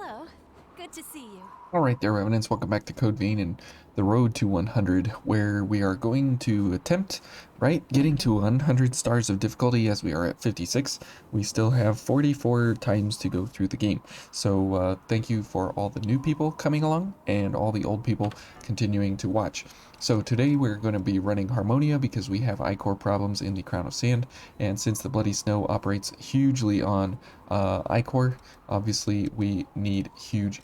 Hello. Good to see you. Alright there, Revenants, welcome back to Code Vein and the road to 100, where we are going to attempt, getting to 100 stars of difficulty as we are at 56. We still have 44 times to go through the game. So thank you for all the new people coming along and all the old people continuing to watch. So today we're going to be running Harmonia because we have ichor problems in the Crown of Sand, and since the Bloody Snow operates hugely on ichor, obviously we need huge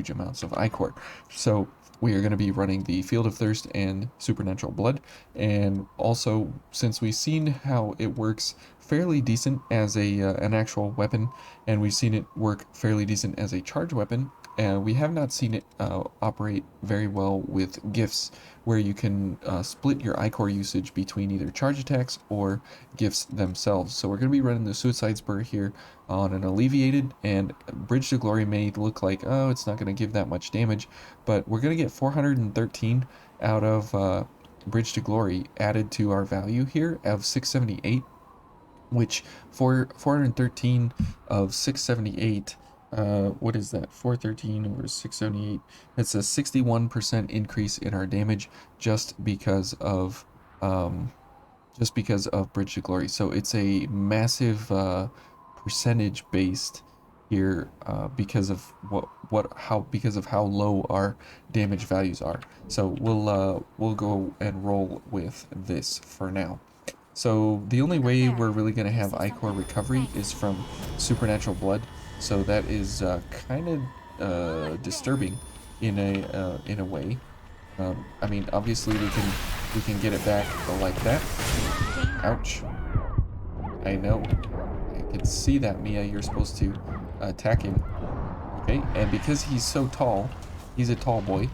amounts of ichor. So we are going to be running the Field of Thirst and Supernatural Blood, and also since we've seen how it works fairly decent as an actual weapon, and we've seen it work fairly decent as a charge weapon, we have not seen it operate very well with gifts, where you can split your ichor usage between either charge attacks or gifts themselves. So we're going to be running the Suicide Spur here on an alleviated, and Bridge to Glory may look like, oh, it's not going to give that much damage, but we're going to get 413 out of Bridge to Glory added to our value here of 678, which for 413 of 678, what is that? 413 over 678. It's a 61% increase in our damage just because of Bridge to Glory. So it's a massive percentage based here because of because of how low our damage values are. So we'll go and roll with this for now. So the only way we're really going to have ichor recovery is from Supernatural Blood. So that is kind of disturbing in a way. I mean, obviously we can get it back like that. Ouch. I know. I can see that, Mia. You're supposed to attack him. Okay, and because he's so tall, he's a tall boy,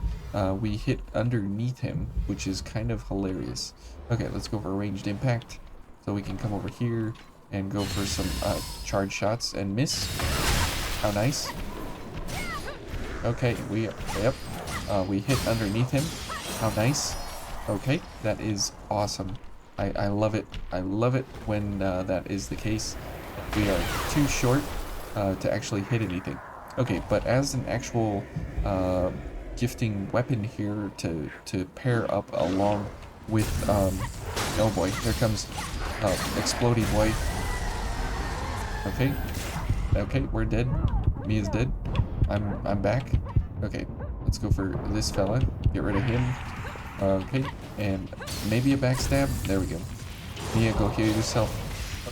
we hit underneath him, which is kind of hilarious. Okay, let's go for ranged impact. So we can come over here and go for some charge shots and miss. How nice. Okay, we hit underneath him. How nice. Okay, that is awesome. I love it. I love it when that is the case. We are too short to actually hit anything. Okay, but as an actual gifting weapon here to pair up along with oh boy, here comes explodey boy. Okay, we're dead. Mia's dead. I'm back. Okay, let's go for this fella. Get rid of him. Okay, and maybe a backstab. There we go. Mia, go heal yourself.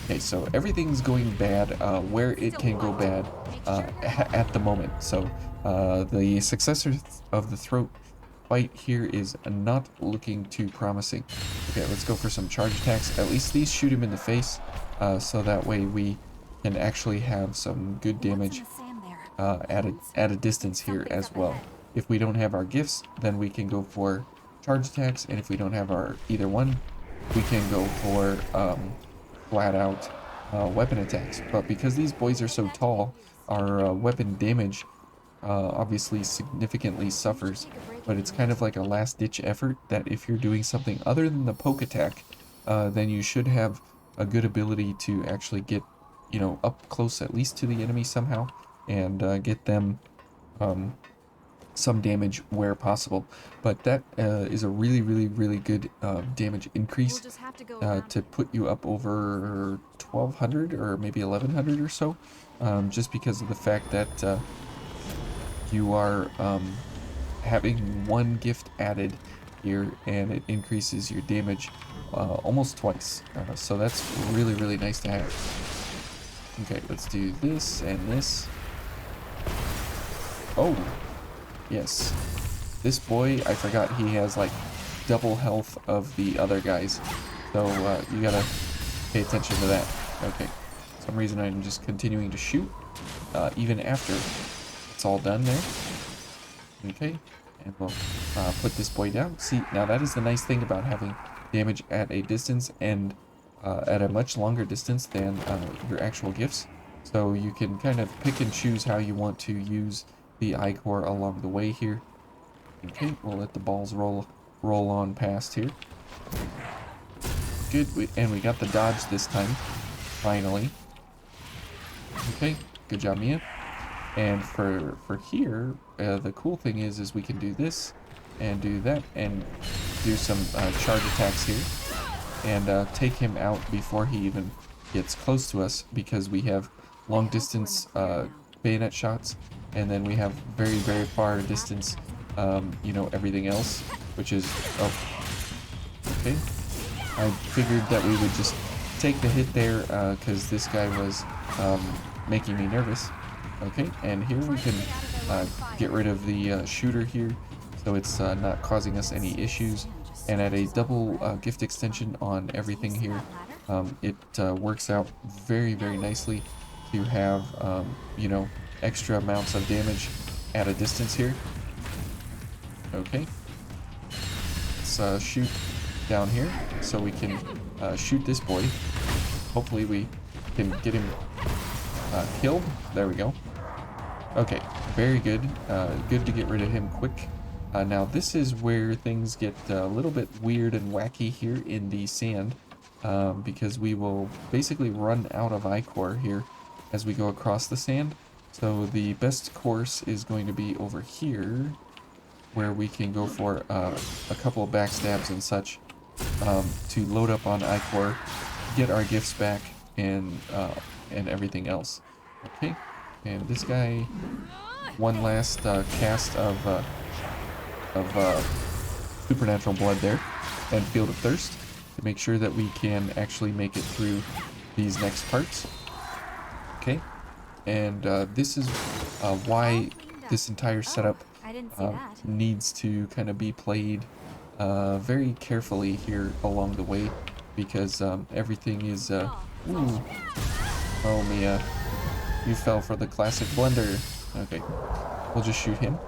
Okay, so everything's going bad where it can go bad at the moment. So the successor of the throat fight here is not looking too promising. Okay, let's go for some charge attacks. At least these shoot him in the face, so that way we can actually have some good damage at a distance here as well. If we don't have our gifts, then we can go for charge attacks, and if we don't have our either one, we can go for flat out weapon attacks. But because these boys are so tall, our weapon damage obviously significantly suffers, but it's kind of like a last ditch effort that if you're doing something other than the poke attack, then you should have a good ability to actually get, you know, up close at least to the enemy somehow, and get them some damage where possible. But that is a really good damage increase to put you up over 1200 or maybe 1100 or so, just because of the fact that you are having one gift added here, and it increases your damage almost twice. So that's really nice to have. Okay, let's do this and this. Oh, yes. This boy, I forgot he has like double health of the other guys. So you gotta pay attention to that. Okay. For some reason I'm just continuing to shoot, even after it's all done there. Okay. And we'll put this boy down. See, now that is the nice thing about having damage at a distance, and at a much longer distance than your actual gifts. So you can kind of pick and choose how you want to use the ichor along the way here. Okay, we'll let the balls roll on past here. Good, and we got the dodge this time, finally. Okay, good job, Mia. And for here, the cool thing is we can do this and do that and do some charge attacks here and take him out before he even gets close to us, because we have long distance bayonet shots, and then we have very, very far distance, you know, everything else, which is, oh, okay. I figured that we would just take the hit there, because this guy was making me nervous. Okay, and here we can get rid of the shooter here, so it's not causing us any issues. And at a double gift extension on everything here, it works out very, very nicely to have, you know, extra amounts of damage at a distance here. Okay, let's shoot down here so we can shoot this boy. Hopefully we can get him killed. There we go. Okay, very good. Good to get rid of him quick. Now this is where things get a little bit weird and wacky here in the sand, because we will basically run out of ichor here as we go across the sand. So the best course is going to be over here, where we can go for a couple of backstabs and such, to load up on ichor, get our gifts back, and everything else. Okay, and this guy, one last cast of supernatural blood there, and Field of Thirst, to make sure that we can actually make it through these next parts. Okay, and this is why this entire setup needs to kind of be played very carefully here along the way, because everything is ooh. Oh, Mia, you fell for the classic blunder. Okay, we'll just shoot him.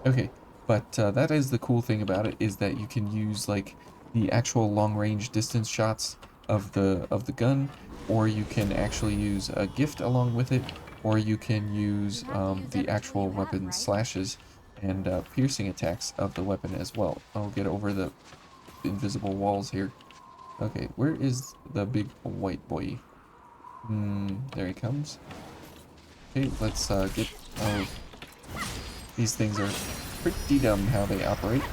Okay, but that is the cool thing about it, is that you can use like the actual long-range distance shots of the gun, or you can actually use a gift along with it, or you can use the actual weapon slashes and piercing attacks of the weapon as well. I'll get over the invisible walls here. Okay, where is the big white boy? There he comes. Okay, let's get... Oh, these things are pretty dumb how they operate.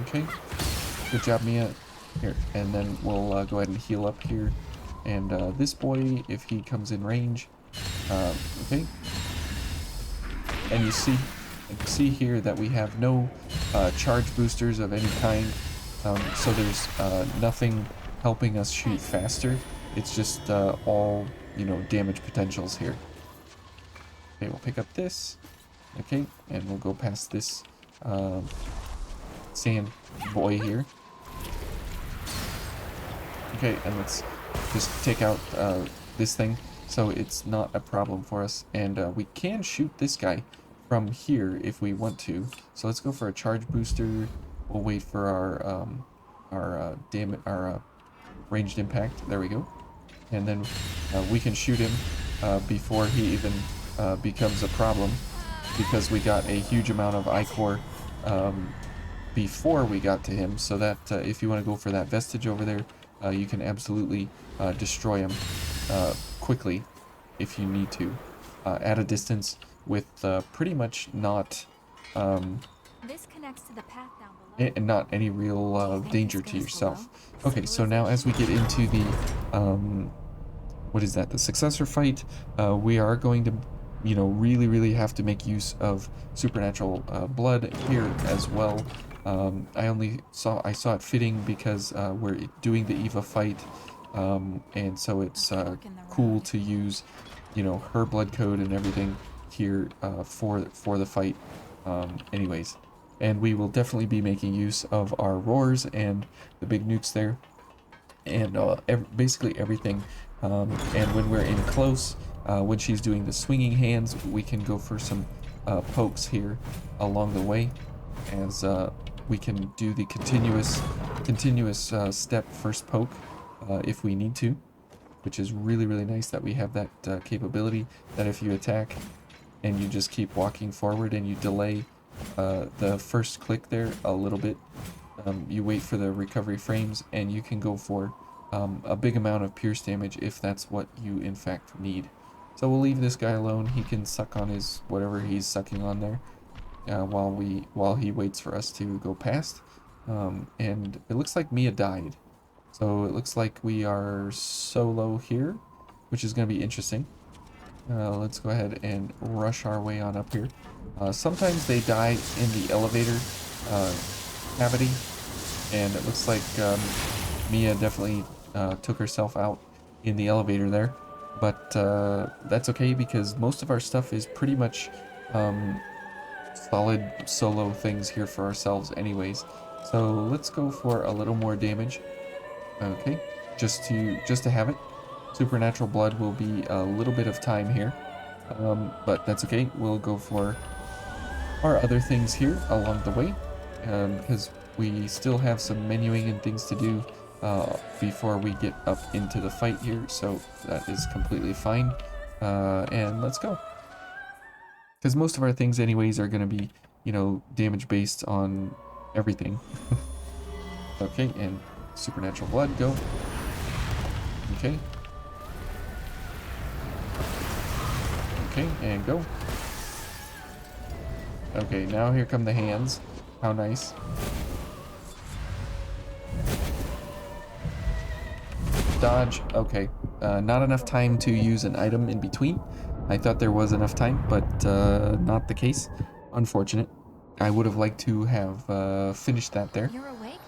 Okay, good job, Mia. Here, and then we'll go ahead and heal up here. And this boy, if he comes in range, okay. And you see here that we have no charge boosters of any kind, so there's nothing helping us shoot faster. It's just all, you know, damage potentials here. Okay, we'll pick up this. Okay, and we'll go past this sand boy here. Okay, and let's just take out this thing, so it's not a problem for us. And we can shoot this guy from here if we want to. So let's go for a charge booster. We'll wait for our ranged impact. There we go. And then we can shoot him before he even becomes a problem, because we got a huge amount of ichor before we got to him, so that if you want to go for that vestige over there, you can absolutely destroy him quickly if you need to, at a distance with pretty much not This connects to the path down below. and not any real danger to yourself. Okay, so now as we get into the what is that, the successor fight, we are going to, you know, really have to make use of supernatural blood here as well. I saw it fitting because we're doing the Eva fight, and so it's cool to use, you know, her blood code and everything here for the fight. Anyways, and we will definitely be making use of our roars and the big nukes there, and basically everything. And when we're in close, when she's doing the swinging hands, we can go for some pokes here along the way, as we can do the continuous step first poke if we need to, which is really nice that we have that capability, that if you attack and you just keep walking forward and you delay the first click there a little bit, you wait for the recovery frames, and you can go for a big amount of pierce damage if that's what you in fact need. So we'll leave this guy alone. He can suck on his whatever he's sucking on there, while he waits for us to go past. And it looks like Mia died, so it looks like we are solo here, which is going to be interesting. Let's go ahead and rush our way on up here. Sometimes they die in the elevator cavity, and it looks like Mia definitely took herself out in the elevator there, but that's okay because most of our stuff is pretty much solid solo things here for ourselves anyways. So let's go for a little more damage. Okay, just to have it. Supernatural blood will be a little bit of time here, but that's okay. We'll go for our other things here along the way, because we still have some menuing and things to do before we get up into the fight here, so that is completely fine. And let's go. Because most of our things anyways are going to be, you know, damage based on everything. Okay, and supernatural blood, go. Okay. Okay, and go. Okay, now here come the hands. How nice. Dodge. Okay. Not enough time to use an item in between. I thought there was enough time, but not the case. Unfortunate. I would have liked to have finished that there. You're awake?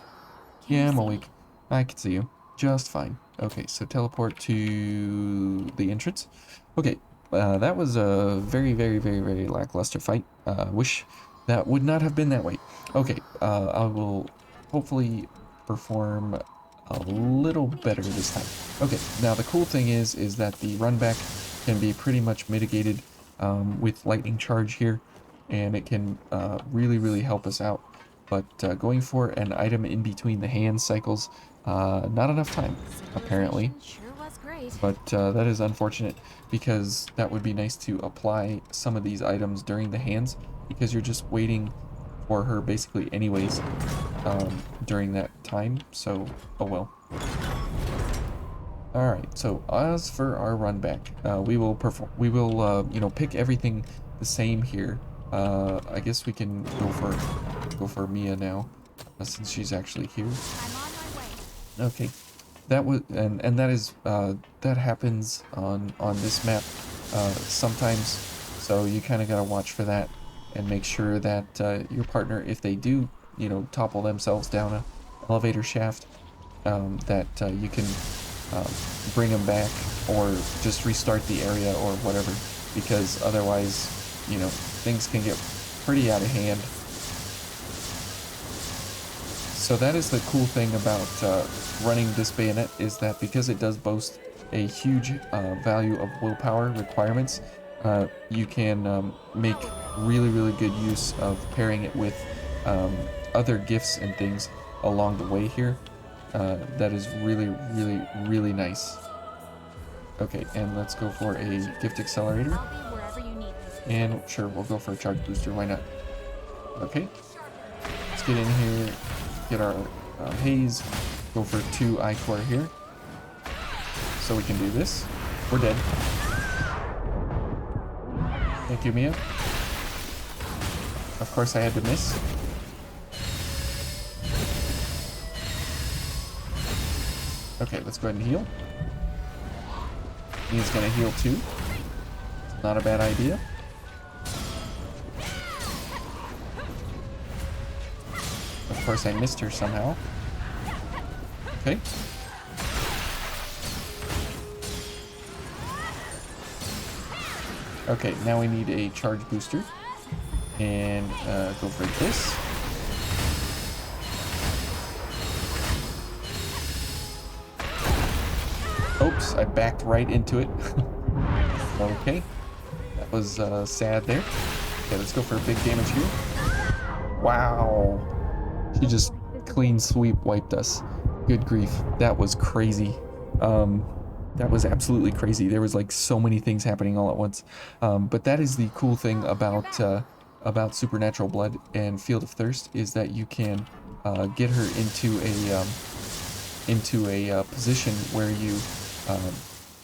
Yeah, I'm awake. I can see you. Just fine. Okay, so teleport to the entrance. Okay, that was a very, very, very, very lackluster fight. Wish that would not have been that way. Okay, I will hopefully perform a little better this time. Okay, now the cool thing is that the run back can be pretty much mitigated with lightning charge here, and it can really, really help us out. But going for an item in between the hand cycles, not enough time, apparently. Sure was great. But that is unfortunate, because that would be nice to apply some of these items during the hands, because you're just waiting for her basically anyways during that time, so oh well. Alright, so as for our run back, we will you know, pick everything the same here. I guess we can go for Mia now, since she's actually here. I'm on my way. Okay, that was and that is that happens on this map sometimes, so you kind of gotta watch for that and make sure that your partner, if they do, you know, topple themselves down a elevator shaft, that you can bring them back or just restart the area or whatever, because otherwise, you know, things can get pretty out of hand. So that is the cool thing about running this bayonet, is that because it does boast a huge value of willpower requirements, you can make really, really good use of pairing it with other gifts and things along the way here. That is really, really, really nice. Okay, and let's go for a gift accelerator. I'll be wherever you need me. And sure, we'll go for a charge booster, why not? Okay, let's get in here, get our haze, go for 2 I-core here, so we can do this. We're dead. Thank you, Mia. Of course I had to miss. Okay, let's go ahead and heal. Mia's gonna heal too. It's not a bad idea. Of course I missed her somehow. Okay. Okay, now we need a charge booster. And go for this. Oops, I backed right into it. Okay. That was sad there. Okay, let's go for a big damage here. Wow. She just clean sweep wiped us. Good grief. That was crazy. That was absolutely crazy. There was like so many things happening all at once. But that is the cool thing about Supernatural Blood and Field of Thirst, is that you can get her into a position where you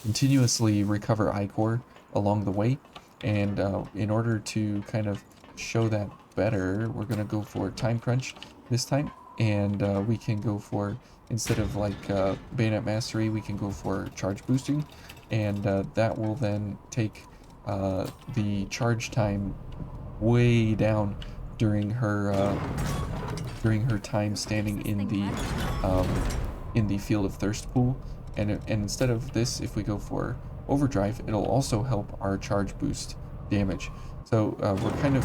continuously recover I-core along the way. And in order to kind of show that better, we're going to go for Time Crunch this time. And we can go for, instead of like Bayonet Mastery, we can go for Charge Boosting. And that will then take the charge time way down during her time standing in the Field of Thirst pool. And instead of this, if we go for Overdrive, it'll also help our charge boost damage. So we're kind of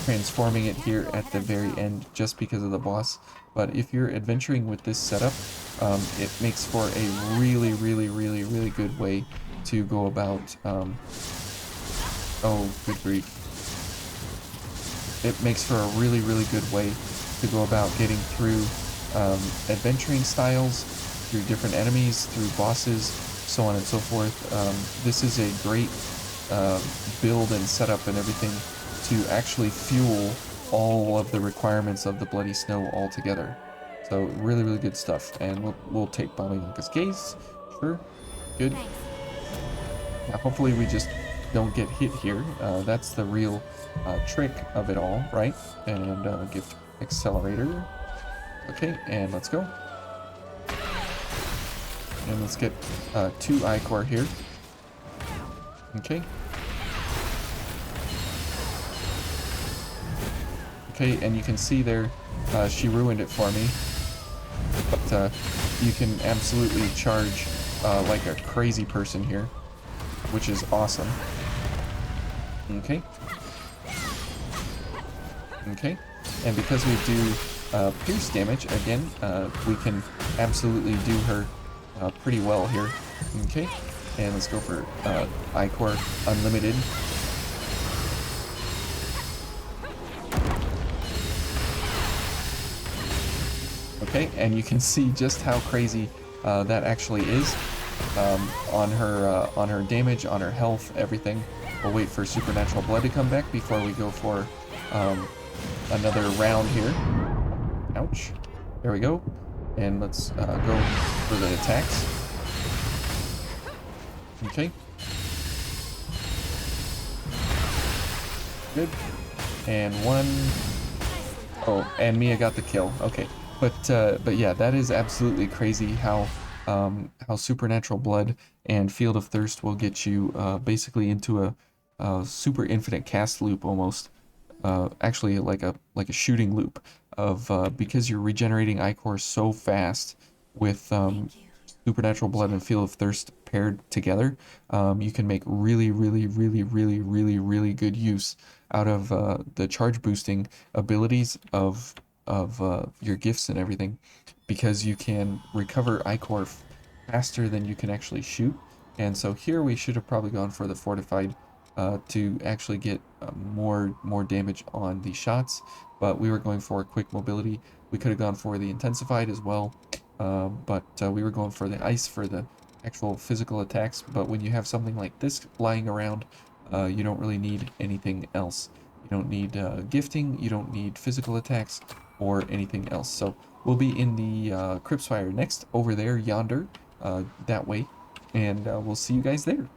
transforming it here at the very end just because of the boss. But if you're adventuring with this setup, it makes for a really, really, really, really good way to go about... oh, good grief. It makes for a really, really good way to go about getting through adventuring styles, through different enemies, through bosses, so on and so forth. This is a great build and setup and everything to actually fuel all of the requirements of the Bloody Snow all together. So really, really good stuff. And we'll take Bombing on Cascades. Sure. Good. Now hopefully we just don't get hit here. That's the real trick of it all, right? And give Accelerator. Okay, and let's go. And let's get 2 Ichor here. Okay. Okay, and you can see there, she ruined it for me. But you can absolutely charge like a crazy person here, which is awesome. Okay. Okay. And because we do pierce damage, again, we can absolutely do her pretty well here. Okay. And let's go for Ichor Unlimited. Okay, and you can see just how crazy that actually is on her damage, on her health, everything. We'll wait for Supernatural Blood to come back before we go for another round here. Ouch. There we go. And let's go for the attacks. Okay. Good. And 1. Oh, and Mia got the kill. Okay. But yeah, that is absolutely crazy how Supernatural Blood and Field of Thirst will get you basically into a super infinite cast loop almost. Actually like a shooting loop of because you're regenerating Ichor so fast with Supernatural Blood and Field of Thirst paired together, you can make really, really, really, really, really, really good use out of the charge boosting abilities of your gifts and everything, because you can recover Ichor faster than you can actually shoot. And so here we should have probably gone for the Fortified to actually get more damage on the shots, but we were going for quick mobility. We could have gone for the Intensified as well, but we were going for the Ice for the actual physical attacks. But when you have something like this lying around, you don't really need anything else. You don't need gifting, you don't need physical attacks or anything else. So we'll be in the Cryptspire next, over there, yonder, that way, and we'll see you guys there.